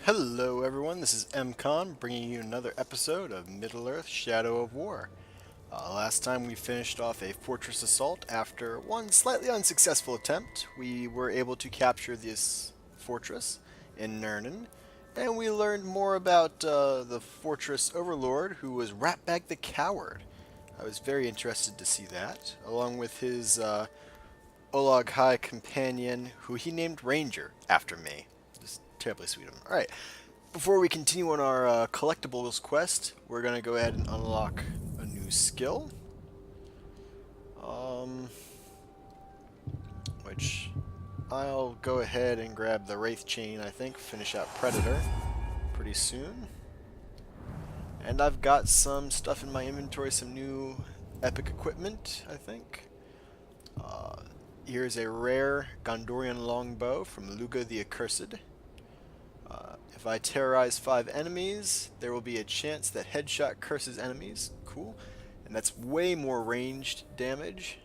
Hello everyone, this is MCon bringing you another episode of Middle-earth: Shadow of War. Last time we finished off a fortress assault. After one slightly unsuccessful attempt, we were able to capture this fortress in Nurnen, and we learned more about the fortress overlord, who was Ratbag the Coward. I was very interested to see that, along with his Olag High companion, who he named Ranger after me. Just terribly sweet of him. Alright, before we continue on our collectibles quest, we're going to go ahead and unlock a new skill. Which I'll go ahead and grab the Wraith Chain, I think, finish out Predator pretty soon. And I've got some stuff in my inventory, some new epic equipment, I think. Here's a rare Gondorian longbow from Luga the Accursed. If I terrorize 5 enemies, there will be a chance that headshot curses enemies. Cool. And that's way more ranged damage.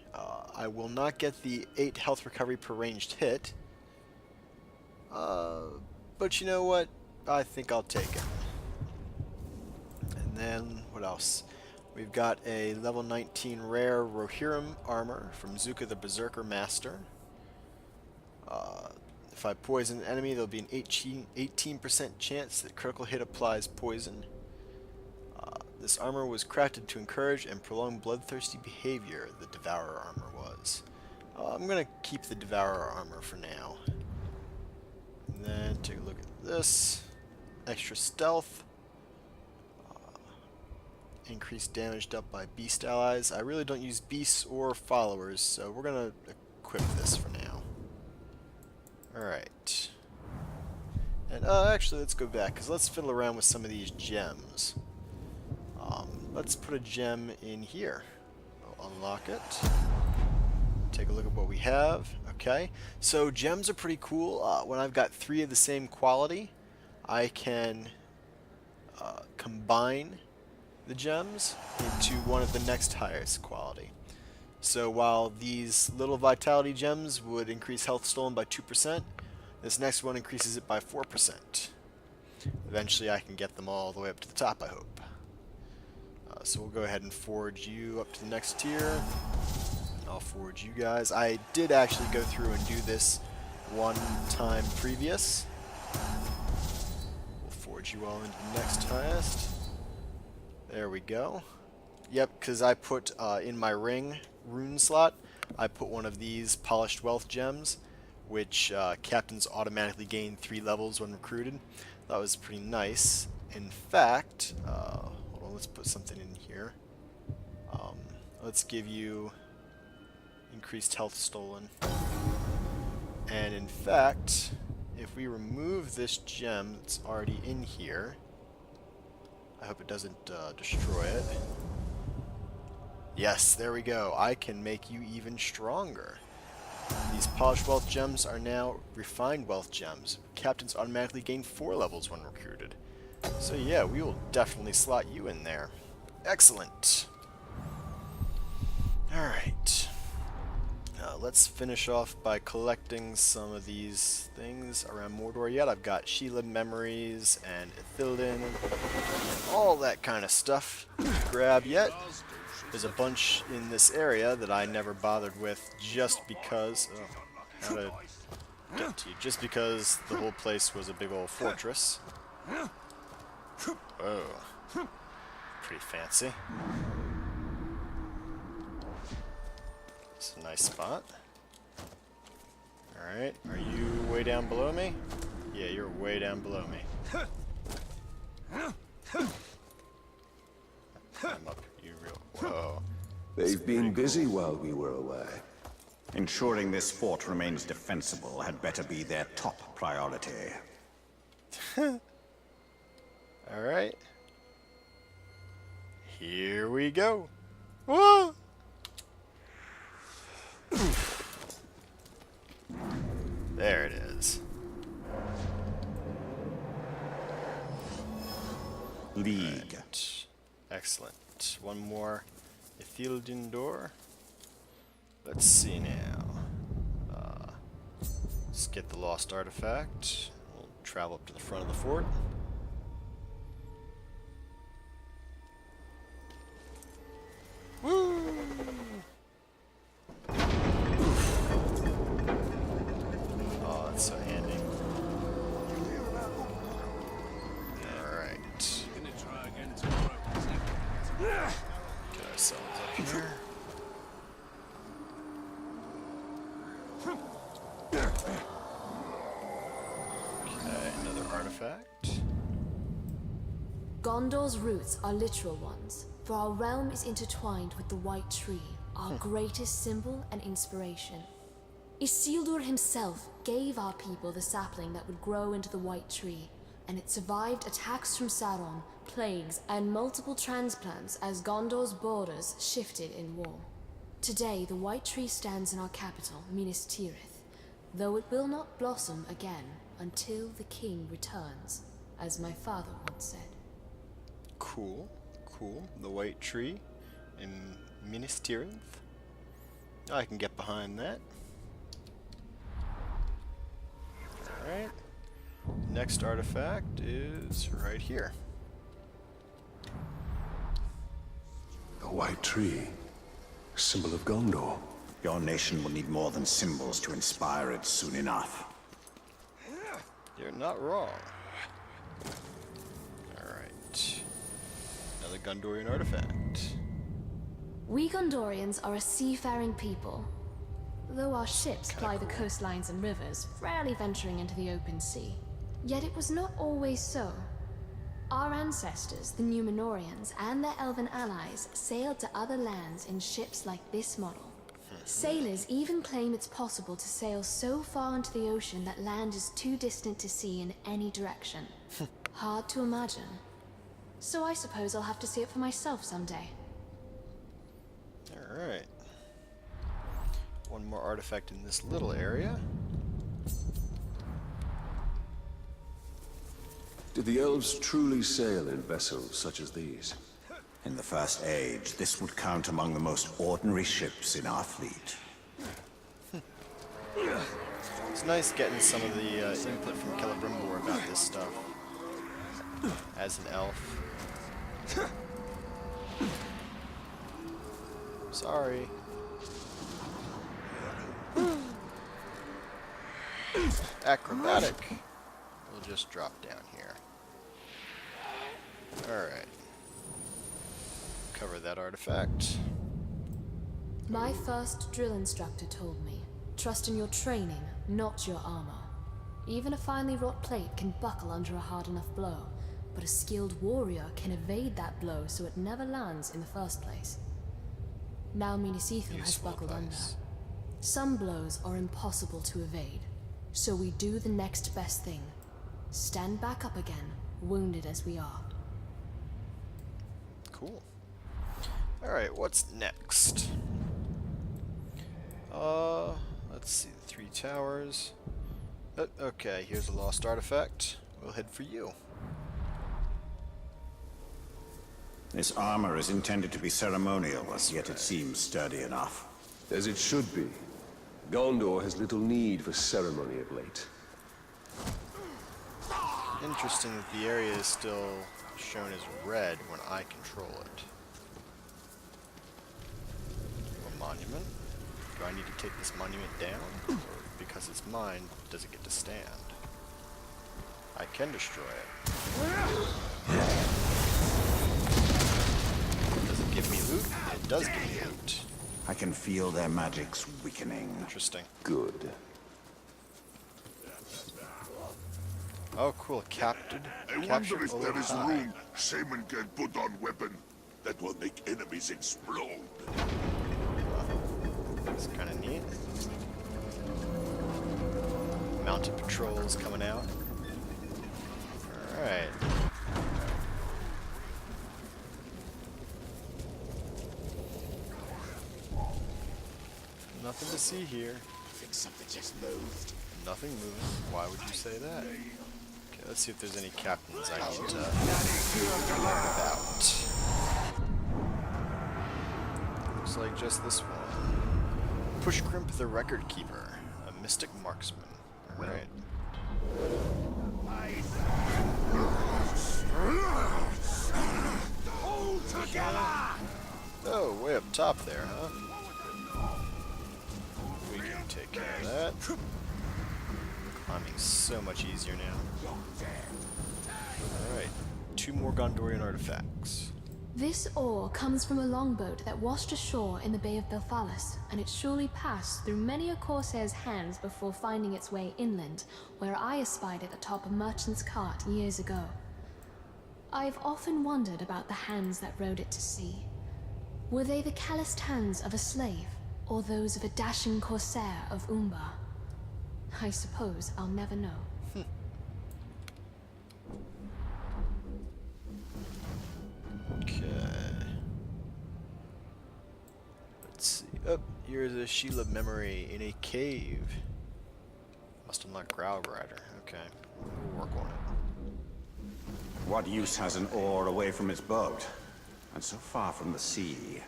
I will not get the 8 health recovery per ranged hit. But you know what? I think I'll take it. And then, what else? We've got a level 19 rare Rohirrim armor from Zuka the Berserker Master. If I poison an enemy, there'll be an 18% chance that critical hit applies poison. This armor was crafted to encourage and prolong bloodthirsty behavior, the Devourer armor was. I'm going to keep the Devourer armor for now. And then take a look at this. Extra stealth. Increased damage dealt by beast allies. I really don't use beasts or followers, so we're going to equip this for now. Alright. And actually, let's go back, because let's fiddle around with some of these gems. Let's put a gem in here. We'll unlock it. Take a look at what we have. Okay. So gems are pretty cool. When I've got 3 of the same quality, I can combine the gems into one of the next highest quality. So while these little vitality gems would increase health stolen by 2%, this next one increases it by 4%. Eventually I can get them all the way up to the top, I hope. So we'll go ahead and forge you up to the next tier. I'll forge you guys. I did actually go through and do this one time previous. We'll forge you all into the next highest. There we go. Yep, because I put in my ring rune slot, I put one of these polished wealth gems, which captains automatically gain 3 levels when recruited. That was pretty nice. In fact, hold on, let's put something in here. Let's give you increased health stolen. And in fact, if we remove this gem that's already in here, I hope it doesn't destroy it. Yes, there we go. I can make you even stronger. These polished wealth gems are now refined wealth gems. Captains automatically gain 4 levels when recruited. So yeah, we will definitely slot you in there. Excellent. Alright. Let's finish off by collecting some of these things around Mordor yet. I've got Shelob Memories and Ithildin and all that kind of stuff to grab yet. There's a bunch in this area that I never bothered with just because... how to get to you? Just because the whole place was a big old fortress. Whoa. Pretty fancy. It's a nice spot. Alright, are you way down below me? Yeah, you're way down below me. I'm up. You real... Whoa. They've been busy while we were away. Ensuring this fort remains defensible had better be their top priority. Alright. Here we go. Whoa! There it is. League. Right. Excellent. One more Ithildin door. Let's see now. Let's get the lost artifact. We'll travel up to the front of the fort. Woo! Oh, that's so handy. Alright. Get ourselves up here. Okay, another artifact. Gondor's roots are literal ones, for our realm is intertwined with the White Tree, our greatest symbol and inspiration. Isildur himself gave our people the sapling that would grow into the White Tree, and it survived attacks from Sauron, plagues, and multiple transplants as Gondor's borders shifted in war. Today, the White Tree stands in our capital, Minas Tirith, though it will not blossom again until the king returns, as my father once said. Cool, cool. The White Tree in Minas Tirith. I can get behind that. Alright. Next artifact is right here. The White Tree. Symbol of Gondor. Your nation will need more than symbols to inspire it soon enough. You're not wrong. Alright. Another Gondorian artifact. We Gondorians are a seafaring people. Though our ships ply the coastlines and rivers, rarely venturing into the open sea. Yet it was not always so. Our ancestors, the Númenóreans, and their elven allies sailed to other lands in ships like this model. Sailors even claim it's possible to sail so far into the ocean that land is too distant to see in any direction. Hard to imagine. So I suppose I'll have to see it for myself someday. Alright. One more artifact in this little area. Did the elves truly sail in vessels such as these? In the First Age, this would count among the most ordinary ships in our fleet. It's nice getting some of the input from Celebrimbor about this stuff. As an elf. Sorry. Acrobatic. We'll just drop down here. Alright. Cover that artifact. My first drill instructor told me, trust in your training, not your armor. Even a finely wrought plate can buckle under a hard enough blow, but a skilled warrior can evade that blow so it never lands in the first place. Now Minas Ithil has buckled under. Some blows are impossible to evade, so we do the next best thing. Stand back up again, wounded as we are. Cool. Alright, what's next? Let's see, the 3 towers. Okay, here's a lost artifact. We'll head for you. This armor is intended to be ceremonial, yet it seems sturdy enough. As it should be. Gondor has little need for ceremony of late. Interesting that the area is still shown as red when I control it. A monument? Do I need to take this monument down? Or because it's mine, does it get to stand? I can destroy it. Does it give me loot? It does give me loot. I can feel their magic's weakening. Interesting. Good. Oh, cool. Captured. I wonder if there is room Shaman can put on weapon that will make enemies explode. That's kind of neat. Mounted patrols coming out. Alright. Nothing to see here. I think something just moved. Nothing moving. Why would you say that? Okay, let's see if there's any captains I need to learn about. Looks like just this one. Pushcrimp the Record Keeper, a mystic marksman. Alright. up top there, huh? We can take care of that. Climbing so much easier now. Alright, 2 more Gondorian artifacts. This ore comes from a longboat that washed ashore in the Bay of Belfalis, and it surely passed through many a corsair's hands before finding its way inland, where I espied it atop a merchant's cart years ago. I've often wondered about the hands that rowed it to sea. Were they the calloused hands of a slave, or those of a dashing corsair of Umbar? I suppose I'll never know. Okay. Let's see. Oh, here's a Shelob memory in a cave. Must unlock Growl Rider. Okay, we'll work on it. What use has an oar away from its boat, and so far from the sea?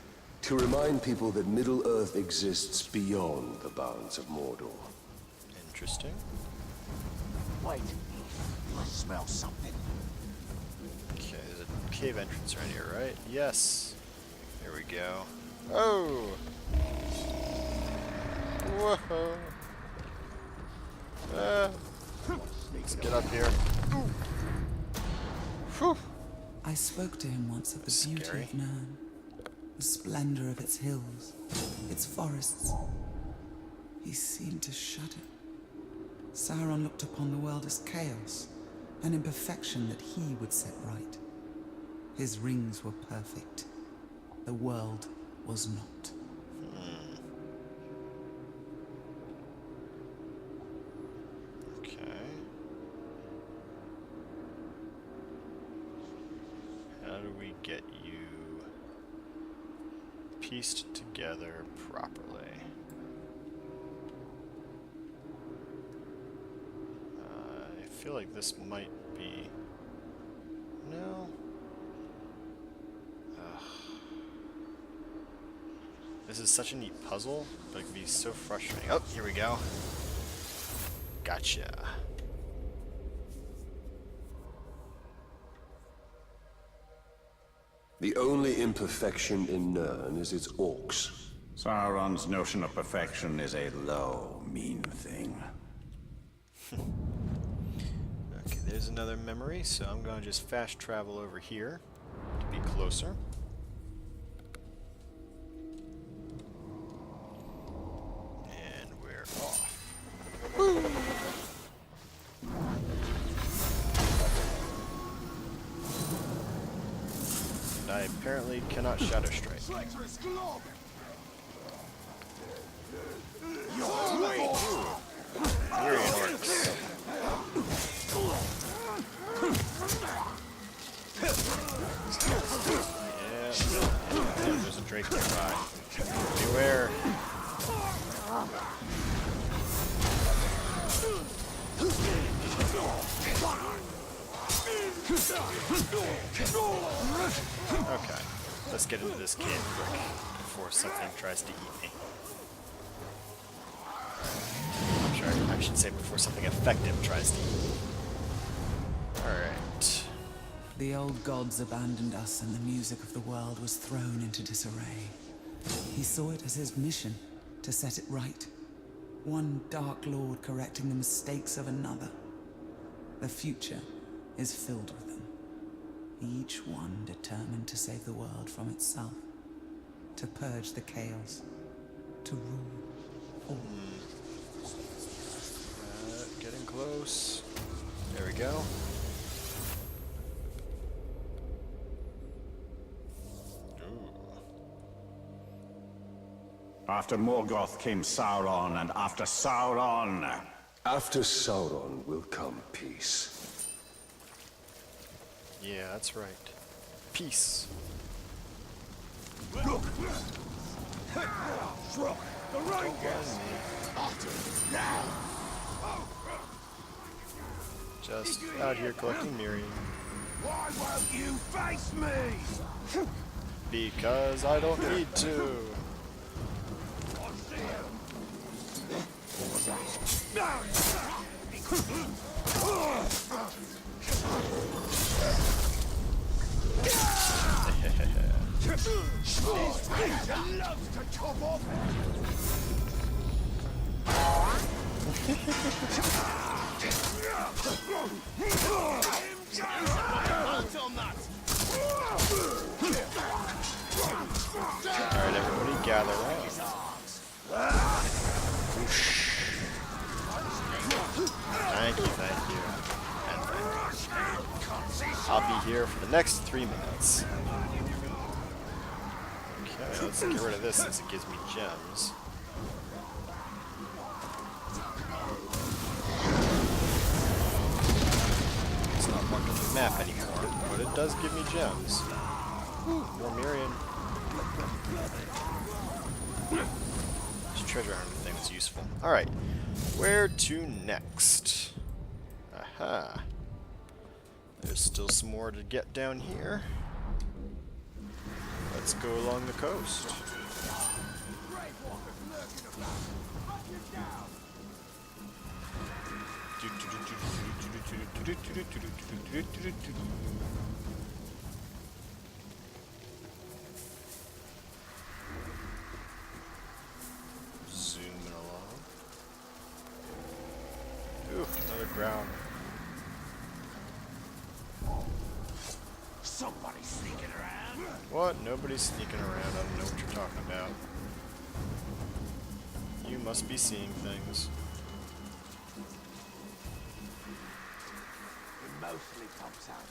To remind people that Middle-earth exists beyond the bounds of Mordor. Interesting. Wait, I smell something. Okay, there's a cave entrance right here, right? Yes. Here we go. Oh! Whoa! Let's get up here. Whew! I spoke to him once of the beauty Scary. of Nurnen, the splendor of its hills, its forests. He seemed to shudder. Sauron looked upon the world as chaos, an imperfection that he would set right. His rings were perfect. The world was not. Okay. How do we get you pieced together properly? I feel like this might be... No? Ugh. This is such a neat puzzle, but it can be so frustrating. Oh, here we go. Gotcha. The only imperfection in Nurn is its orcs. Sauron's notion of perfection is a low, mean thing. Okay, there's another memory, so I'm going to just fast travel over here to be closer. And we're off. Woo! And I apparently cannot Shadow Strike. Myriad orcs. Yeah, there's a Drake nearby. Beware. Okay, let's get into this cave quick before something tries to eat me. I'm sorry, I should say before something effective tries to eat me. Alright. The old gods abandoned us, and the music of the world was thrown into disarray. He saw it as his mission to set it right. One dark lord correcting the mistakes of another. The future is filled with them. Each one determined to save the world from itself. To purge the chaos. To rule all. Getting close. There we go. After Morgoth came Sauron, and after Sauron... After Sauron will come peace. Yeah, that's right. Peace. Look! Shrug! The Rangers! Now! Just out here collecting Miriam. Why won't you face me? Because I don't need to. loves to chop off. Alright, everybody gather around. Thank you, thank you. And thank you. I'll be here for the next 3 minutes. Okay, let's get rid of this since it gives me gems. It's not marked on the map anymore, but it does give me gems. More Miriam. There's treasure hunting thing that's useful. Alright, where to next? Aha. There's still some more to get down here. Let's go along the coast. Zooming along. Ooh, another ground. Somebody sneaking around. What? Nobody's sneaking around. I don't know what you're talking about. You must be seeing things. It mostly comes out.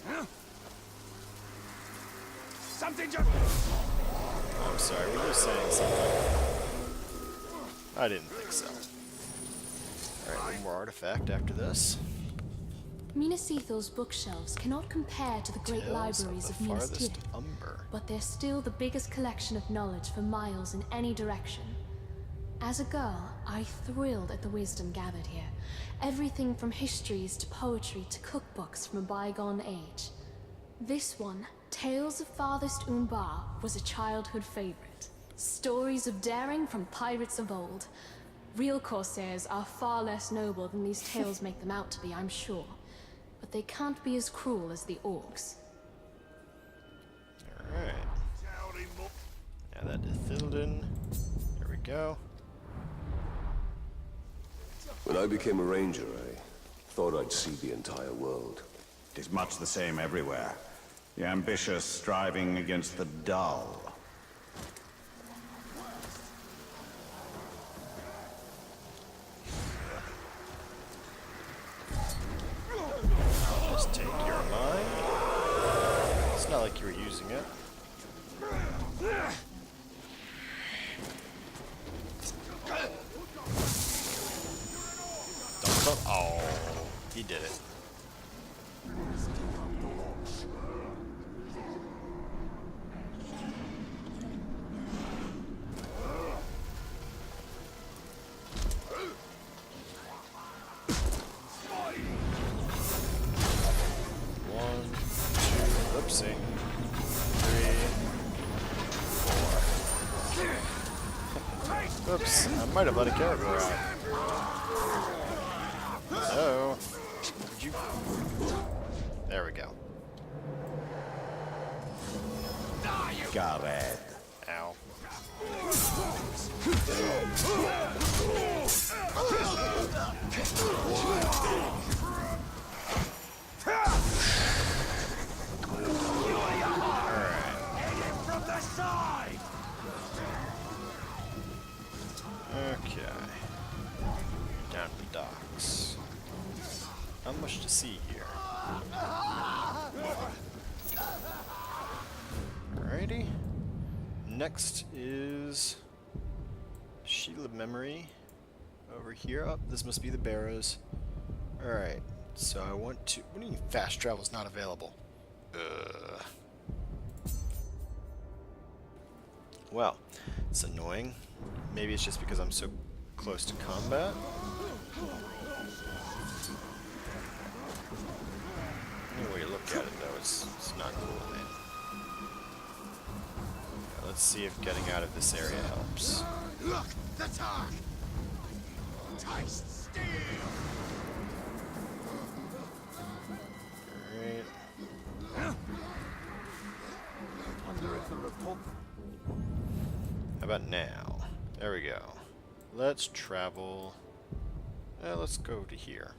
Alright. Something just. I'm sorry, were you saying something? I didn't think so. Alright, one more artifact after this. Minas Ithil's bookshelves cannot compare to the great Tales libraries of of the Minas farthest Tirith, Umber. but they're still the biggest collection of knowledge for miles in any direction. As a girl, I thrilled at the wisdom gathered here. Everything from histories to poetry to cookbooks from a bygone age. This one, Tales of Farthest Umbar, was a childhood favorite. Stories of daring from pirates of old. Real corsairs are far less noble than these tales make them out to be, I'm sure. But they can't be as cruel as the orcs. Alright. Now that Ithildin. There we go. When I became a ranger, I thought I'd see the entire world. It is much the same everywhere. The ambitious striving against the dull. Just take your mind. It's not like you were using it. Don't. Oh, he did it. One, two, whoopsie. 3, 4. Oops, I might have let a character out. Hello? Did you? There we go. Gareth. Ow. From the side. Okay. Down to the docks. Not much to see here. Alrighty. Next is Shelob Memory over here. Oh, this must be the barrows. Alright, so I want to. What do you mean fast travel is not available? Well, it's annoying. Maybe it's just because I'm so close to combat. Any way you look at it, though, it's not cool, man. Let's see if getting out of this area helps. Look, the Tark. Taste steel. Alright. about now? There we go. Let's travel. Let's go to here.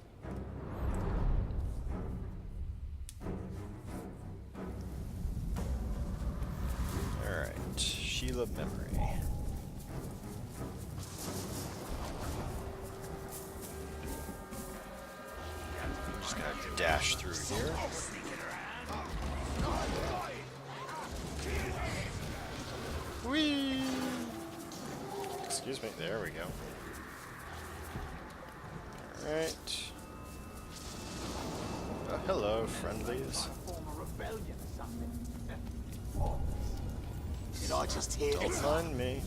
Alright, Shelob Memory. Just gonna dash through here. Whee! Excuse me, there we go. Alright. Hello, friendlies. Did I just hear Don't it? mind me.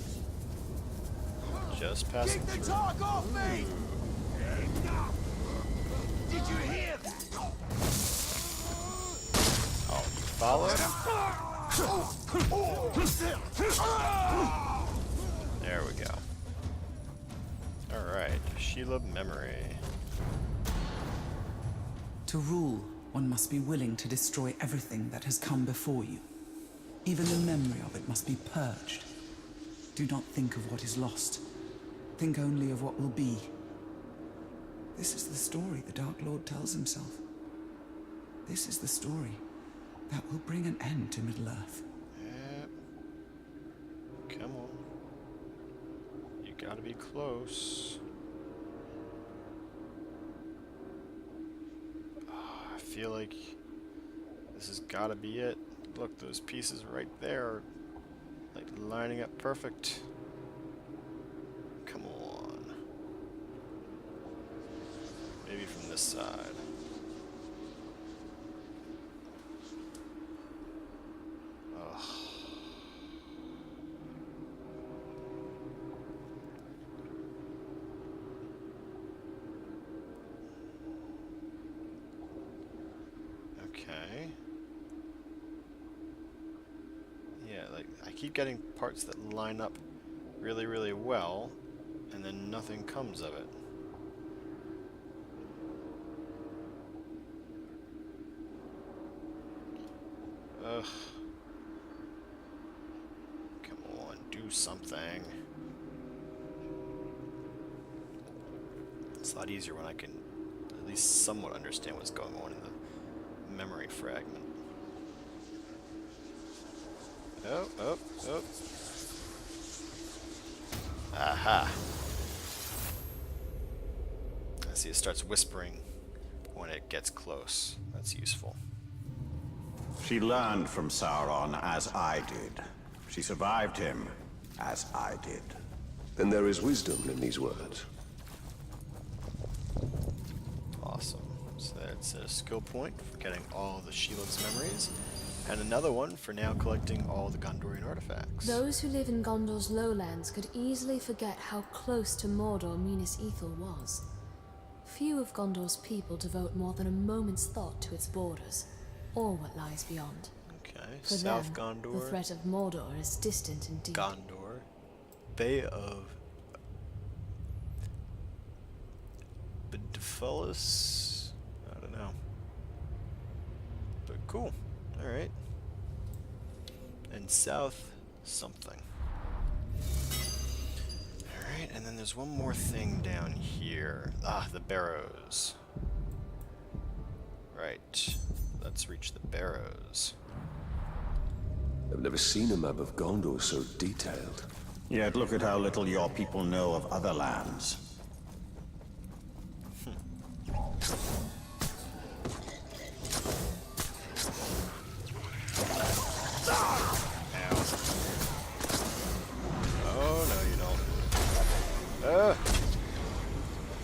Just passing Keep the through. Tark off me! Did you hear that? Oh, you follow? There we go. Alright, Shelob Memory. To rule, one must be willing to destroy everything that has come before you. Even the memory of it must be purged. Do not think of what is lost. Think only of what will be. This is the story the Dark Lord tells himself. This is the story that will bring an end to Middle-earth. Yep. Come on. You gotta be close. I feel like this has gotta be it. Look, those pieces right there are like lining up perfect. Come on. Maybe from this side. Ugh. Okay. Yeah, like I keep getting parts that line up really, really well, and then nothing comes of it. Ugh. Come on, do something. It's a lot easier when I can at least somewhat understand what's going on in the memory fragment. Oh, oh, oh. Aha. I see it starts whispering when it gets close. That's useful. She learned from Sauron as I did. She survived him as I did. Then there is wisdom in these words. Awesome. So that's a skill point for getting all the Shelob's memories, and another one for now collecting all the Gondorian artifacts. Those who live in Gondor's lowlands could easily forget how close to Mordor Minas Ithil was. Few of Gondor's people devote more than a moment's thought to its borders, or what lies beyond. Okay, For South them, Gondor, the threat of Mordor is distant indeed. Gondor, Bay of Bedfellis? I don't know. But cool. Alright. And south something. Alright, and then there's one more thing down here. Ah, the barrows. Right. Let's reach the barrows. I've never seen a map of Gondor so detailed. Yet look at how little your people know of other lands. Oh, no, you don't.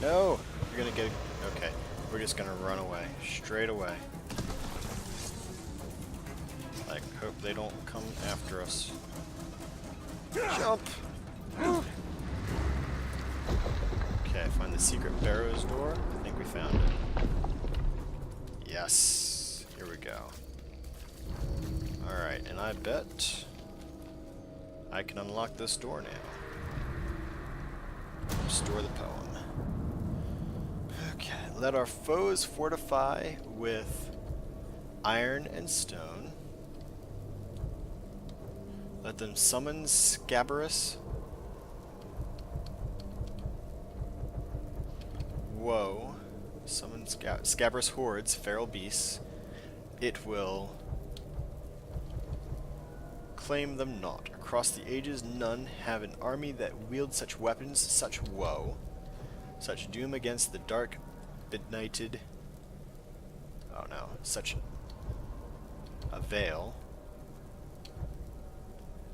No! You're gonna get... Okay. We're just gonna run away. Straight away. Like, hope they don't come after us. Jump! Okay, find the secret barrows door. I think we found it. Yes. Here we go. Alright, and I bet I can unlock this door now. Restore the poem. Okay, let our foes fortify with iron and stone. Let them summon Scabarus woe. Summon scabrous hordes, feral beasts. It will claim them not. Across the ages, none have an army that wields such weapons, such woe, such doom against the dark, benighted. Oh no, such a veil.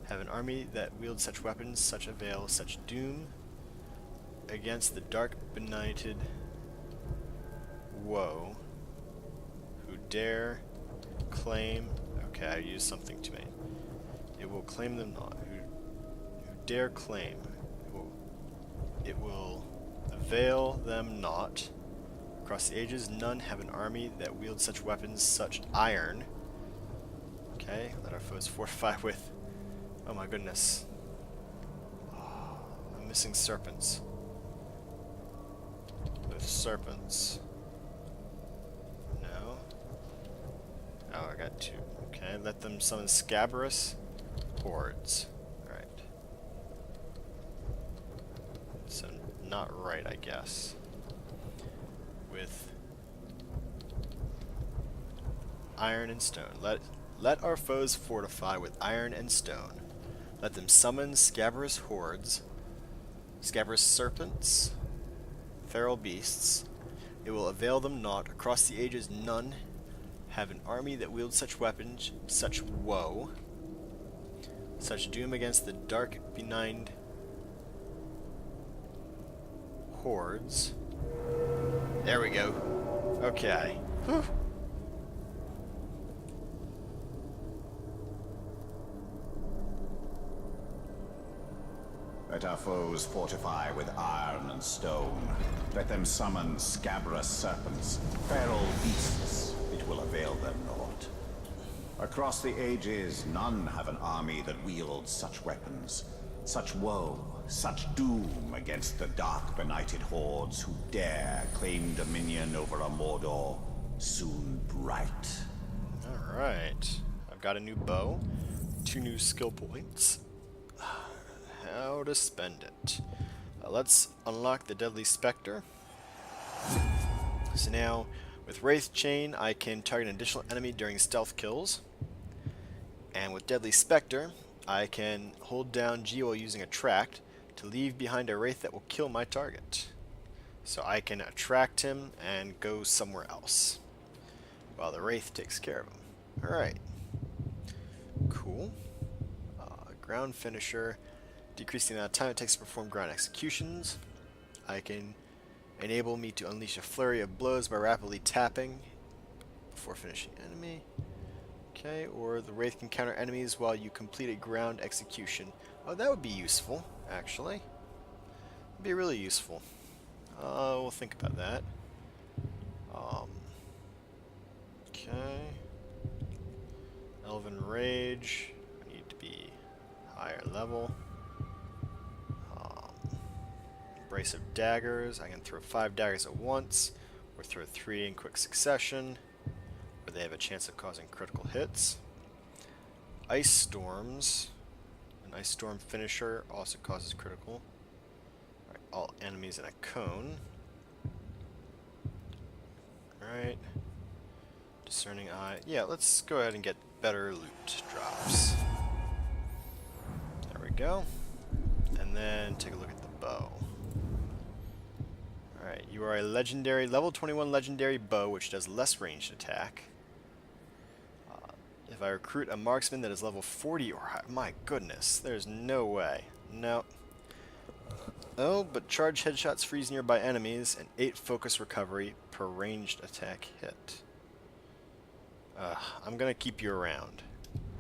Have an army that wields such weapons, such a veil, such doom against the dark, benighted woe, who dare claim. Okay, I used something to me. It will claim them not. Who dare claim. It will avail them not. Across the ages, none have an army that wields such weapons, such iron. Okay, let our foes fortify with. Oh my goodness. Oh, I'm missing serpents. With serpents. No. Oh, I got two. Okay, let them summon scabrous hordes. Alright. So, not right, I guess. With iron and stone. Let our foes fortify with iron and stone. Let them summon scabrous hordes, scabrous serpents, feral beasts. It will avail them not. Across the ages, none have an army that wields such weapons, such woe, such doom against the dark, benighted hordes. There we go. Okay. Whew. Let our foes fortify with iron and stone. Let them summon scabrous serpents, feral beasts. It will avail them naught. Across the ages, none have an army that wields such weapons, such woe, such doom against the dark, benighted hordes who dare claim dominion over a Mordor soon bright. Alright. I've got a new bow, 2 new skill points. How to spend it. Let's unlock the Deadly Spectre. So now, with Wraith Chain, I can target an additional enemy during stealth kills. And with Deadly Spectre, I can hold down G while using Attract to leave behind a Wraith that will kill my target. So I can attract him and go somewhere else, while the Wraith takes care of him. Alright. Cool. Ground Finisher. Decrease the amount of time it takes to perform ground executions. I can enable me to unleash a flurry of blows by rapidly tapping before finishing enemy. Okay, or the Wraith can counter enemies while you complete a ground execution. Oh, that would be useful, actually. It'd be really useful. We'll think about that. Okay. Elven Rage. I need to be higher level. Brace of Daggers. I can throw 5 daggers at once, or throw 3 in quick succession, where they have a chance of causing critical hits. Ice Storms. An Ice Storm finisher also causes critical. Alright, all enemies in a cone. Alright. Discerning Eye. Yeah, let's go ahead and get better loot drops. There we go. And then take a look at the bow. Alright, you are a legendary, level 21 legendary bow, which does less ranged attack. If I recruit a marksman that is level 40 or higher, my goodness, there's no way. No. Oh, but charge headshots freeze nearby enemies, and 8 focus recovery per ranged attack hit. I'm gonna keep you around,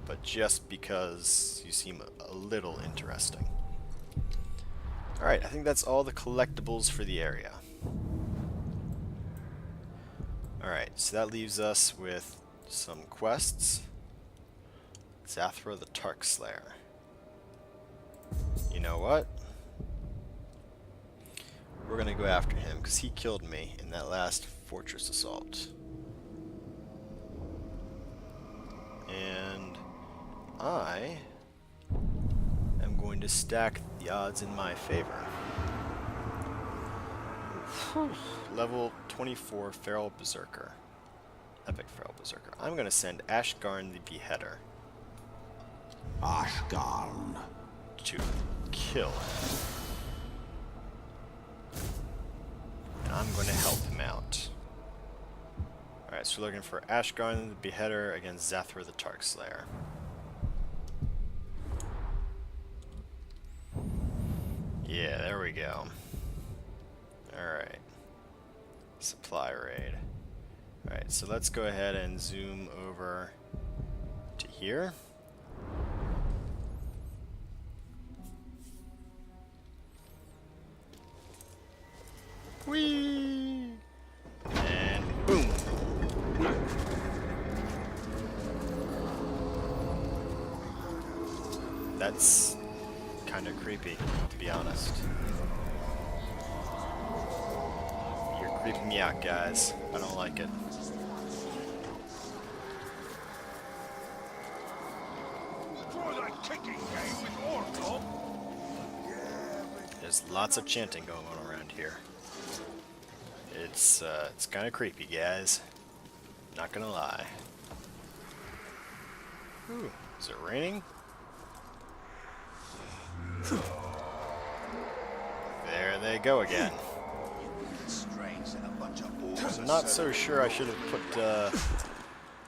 but just because you seem a little interesting. Alright, I think that's all the collectibles for the area. Alright, so that leaves us with some quests. Zathra the Tark-Slayer. You know what? We're gonna go after him, because he killed me in that last fortress assault. And I am going to stack the odds in my favor. Oof. Level 24 Feral Berserker. Epic Feral Berserker. I'm going to send Ashgarn the Beheader Ashgarn. to kill him. And I'm going to help him out. Alright, so we're looking for Ashgarn the Beheader against Zathra the Tark-Slayer. Yeah, there we go. Alright. Supply raid. Alright, so let's go ahead and zoom over to here. Whee! And boom! That's kind of creepy, to be honest. You're creeping me out, guys. I don't like it. Try that kicking game with Orko. There's lots of chanting going on around here. It's kind of creepy, guys. Not gonna lie. Ooh, is it raining? There they go again. I'm not so sure I should have put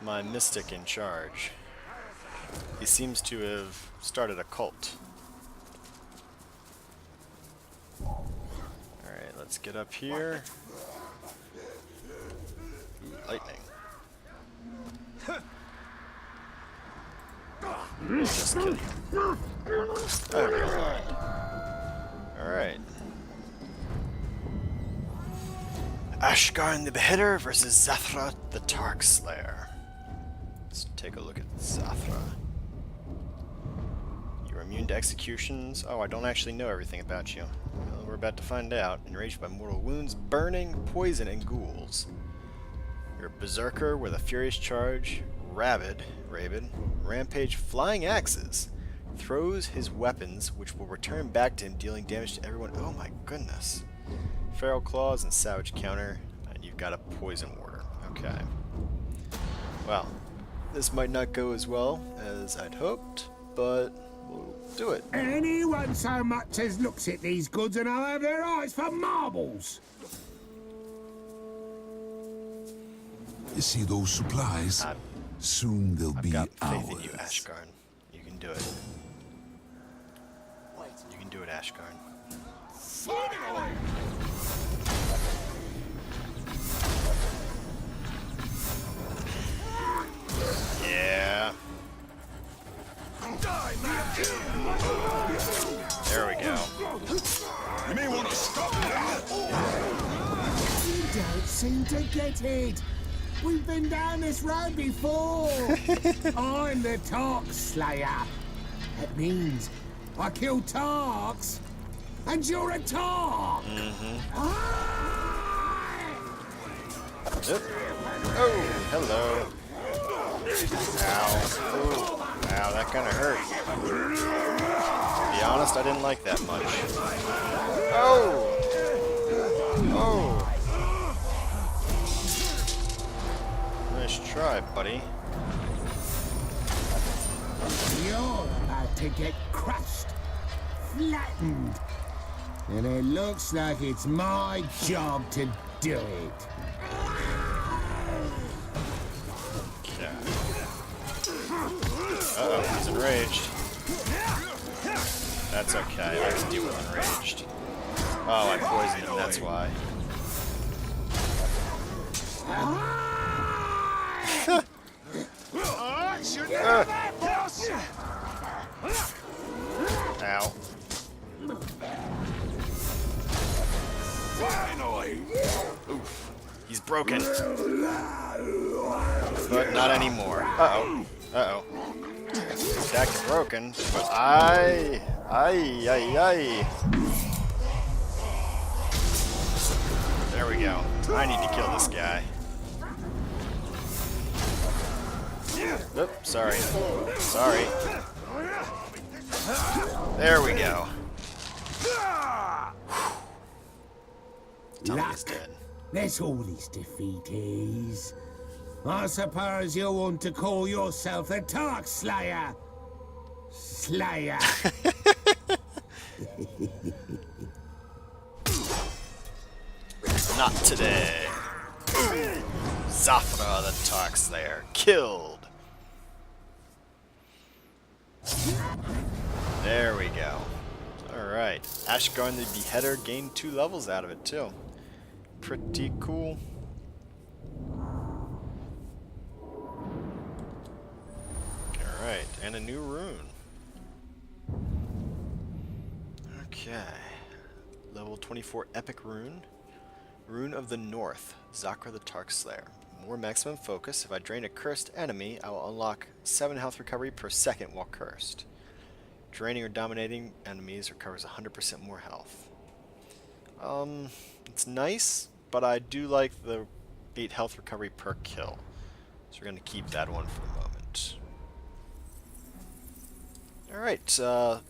my mystic in charge. He seems to have started a cult. Alright, let's get up here. Ooh, lightning. Just kill you. I don't mind. Alright. Ashgarn the Beheader versus Zathra the Tark-Slayer. Let's take a look at Zathra. You're immune to executions. Oh, I don't actually know everything about you. Well, we're about to find out. Enraged by mortal wounds, burning, poison, and ghouls. You're a berserker with a furious charge, rabid, rampage, flying axes. Throws his weapons, which will return back to him, dealing damage to everyone. Oh my goodness. Feral claws and savage counter, and you've got a poison warder. Okay. Well, this might not go as well as I'd hoped, but we'll do it. Anyone so much as looks at these goods and I'll have their eyes for marbles. You see those supplies? Soon they'll I've be got ours. faith in you, Ashgarn. You can do it. You can do it, Ashgarn. Yeah. There we go. You may want to stop now. You don't seem to get it. We've been down this road before. I'm the Tark-Slayer. That means I kill Tarks, and you're a Tark. Yep. Oh, hello. Ow. Ooh. Ow, that kind of hurt. To be honest, I didn't like that much. Oh! Oh! Nice try, buddy. You're about to get crushed, flattened. And it looks like it's my job to do it. Yeah. Uh-oh, he's enraged. That's okay, I can deal with enraged. Oh, I poisoned him, that's why. Ow. Finally. Oof. He's broken. But not anymore. Uh-oh. Uh-oh. Stack broken, but I. There we go. I need to kill this guy. Oop, sorry. Sorry. There we go. Tell me Luck. he's dead. That's all this defeat is. I suppose you want to call yourself the Tark-Slayer. Slayer. Not today. Zathra the Tark-Slayer killed. There we go. Alright. Ashgarn the Beheader gained 2 levels out of it too. Pretty cool. Alright, and a new rune. Okay. Level 24 Epic Rune. Rune of the North, Zathra the Tark-Slayer. More maximum focus. If I drain a cursed enemy, I will unlock 7 health recovery per second while cursed. Draining or dominating enemies recovers 100% more health. It's nice, but I do like the 8 health recovery per kill. So we're going to keep that one for the moment. Alright, so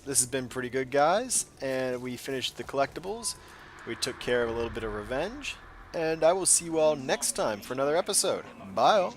this has been pretty good, guys, and we finished the collectibles. We took care of a little bit of revenge, and I will see you all next time for another episode. Bye all.